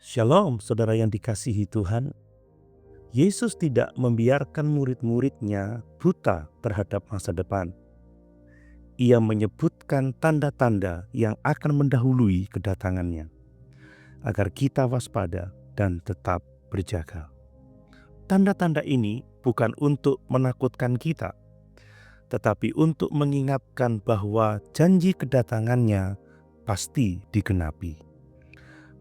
Shalom, saudara yang dikasihi Tuhan. Yesus tidak membiarkan murid-muridnya buta terhadap masa depan. Ia menyebutkan tanda-tanda yang akan mendahului kedatangannya, agar kita waspada dan tetap berjaga. Tanda-tanda ini bukan untuk menakutkan kita, tetapi untuk mengingatkan bahwa janji kedatangannya pasti digenapi.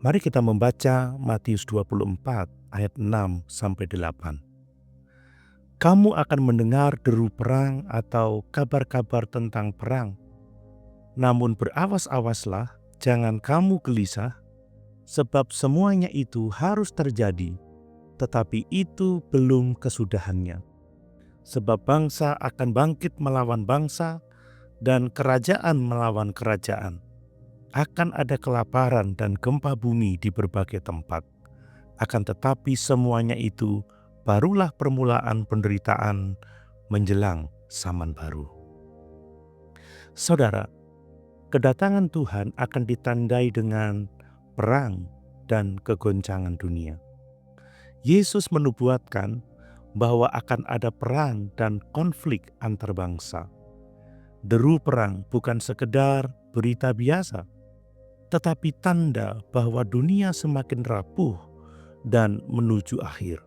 Mari kita membaca Matius 24 ayat 6-8. Kamu akan mendengar deru perang atau kabar-kabar tentang perang. Namun berawas-awaslah, jangan kamu gelisah, sebab semuanya itu harus terjadi, tetapi itu belum kesudahannya. Sebab bangsa akan bangkit melawan bangsa, dan kerajaan melawan kerajaan. Akan ada kelaparan dan gempa bumi di berbagai tempat. Akan tetapi semuanya itu barulah permulaan penderitaan menjelang zaman baru. Saudara, kedatangan Tuhan akan ditandai dengan perang dan kegoncangan dunia. Yesus menubuatkan bahwa akan ada perang dan konflik antar bangsa. Deru perang bukan sekedar berita biasa, tetapi tanda bahwa dunia semakin rapuh dan menuju akhir.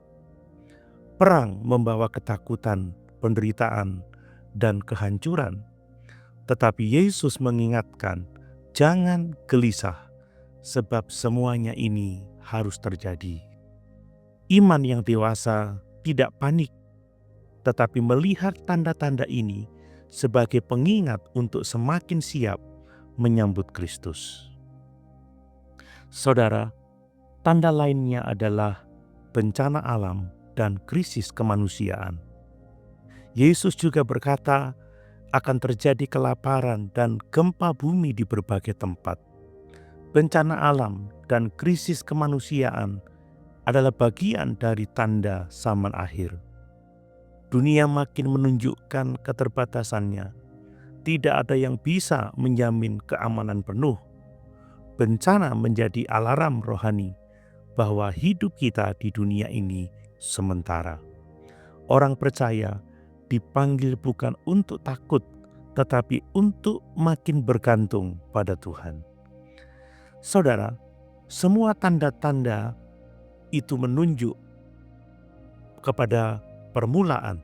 Perang membawa ketakutan, penderitaan, dan kehancuran. Tetapi Yesus mengingatkan, jangan gelisah, sebab semuanya ini harus terjadi. Iman yang dewasa tidak panik, tetapi melihat tanda-tanda ini sebagai pengingat untuk semakin siap menyambut Kristus. Saudara, tanda lainnya adalah bencana alam dan krisis kemanusiaan. Yesus juga berkata akan terjadi kelaparan dan gempa bumi di berbagai tempat. Bencana alam dan krisis kemanusiaan adalah bagian dari tanda zaman akhir. Dunia makin menunjukkan keterbatasannya. Tidak ada yang bisa menjamin keamanan penuh. Bencana menjadi alarm rohani bahwa hidup kita di dunia ini sementara. Orang percaya dipanggil bukan untuk takut, tetapi untuk makin bergantung pada Tuhan. Saudara, semua tanda-tanda itu menunjuk kepada permulaan.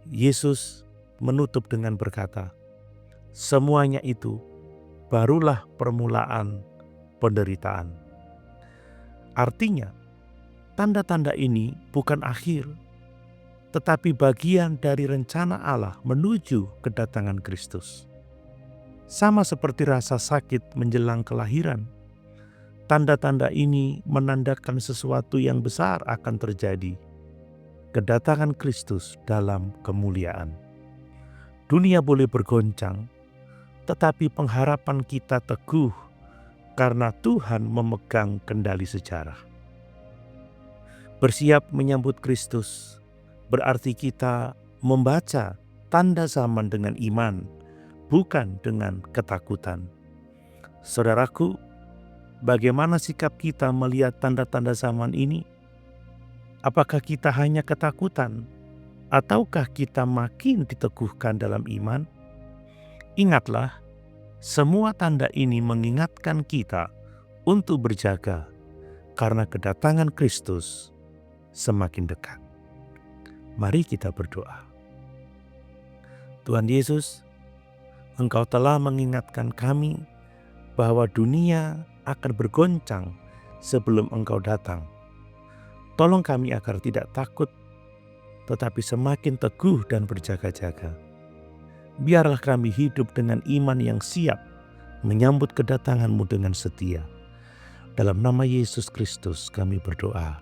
Yesus menutup dengan berkata, semuanya itu barulah permulaan penderitaan. Artinya, tanda-tanda ini bukan akhir, tetapi bagian dari rencana Allah menuju kedatangan Kristus. Sama seperti rasa sakit menjelang kelahiran, tanda-tanda ini menandakan sesuatu yang besar akan terjadi. Kedatangan Kristus dalam kemuliaan. Dunia boleh bergoncang, tetapi pengharapan kita teguh karena Tuhan memegang kendali sejarah. Bersiap menyambut Kristus berarti kita membaca tanda zaman dengan iman, bukan dengan ketakutan. Saudaraku, bagaimana sikap kita melihat tanda-tanda zaman ini? Apakah kita hanya ketakutan, ataukah kita makin diteguhkan dalam iman? Ingatlah, semua tanda ini mengingatkan kita untuk berjaga karena kedatangan Kristus semakin dekat. Mari kita berdoa. Tuhan Yesus, Engkau telah mengingatkan kami bahwa dunia akan bergoncang sebelum Engkau datang. Tolong kami agar tidak takut, tetapi semakin teguh dan berjaga-jaga. Biarlah kami hidup dengan iman yang siap menyambut kedatangan-Mu dengan setia. Dalam nama Yesus Kristus kami berdoa.